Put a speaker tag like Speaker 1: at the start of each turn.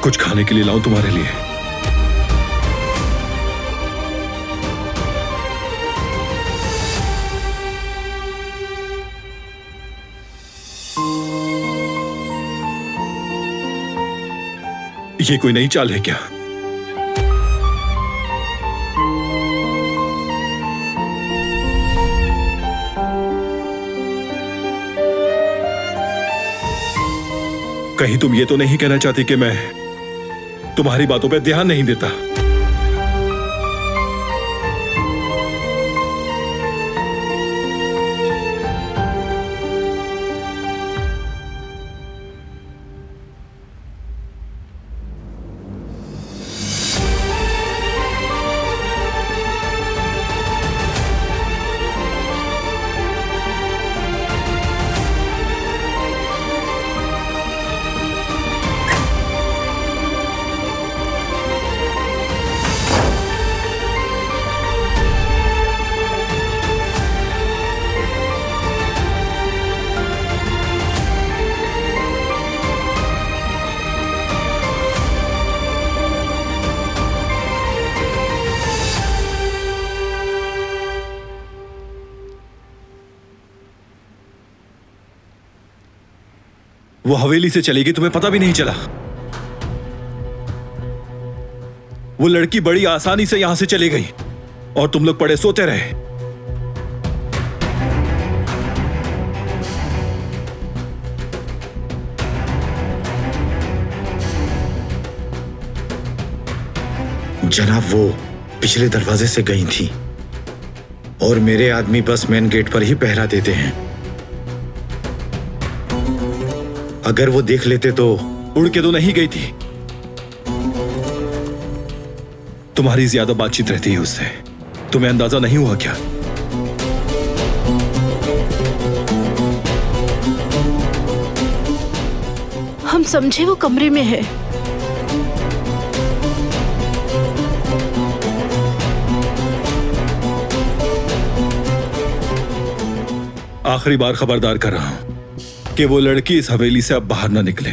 Speaker 1: कुछ खाने के लिए लाऊं तुम्हारे लिए? ये कोई नई चाल है क्या? कहीं तुम ये तो नहीं कहना चाहती कि मैं तुम्हारी बातों पे ध्यान नहीं देता? वो हवेली से चली गई, तुम्हें पता भी नहीं चला। वो लड़की बड़ी आसानी से यहां से चली गई और तुम लोग पड़े सोते रहे।
Speaker 2: जनाब, वो पिछले दरवाजे से गई थी और मेरे आदमी बस मेन गेट पर ही पहरा देते हैं। अगर वो देख लेते तो।
Speaker 1: उड़ के तो नहीं गई थी। तुम्हारी ज्यादा बातचीत रहती है उससे, तुम्हें अंदाजा नहीं हुआ क्या?
Speaker 3: हम समझे वो कमरे में है।
Speaker 1: आखिरी बार खबरदार कर रहा हूं कि वो लड़की इस हवेली से अब बाहर ना निकले।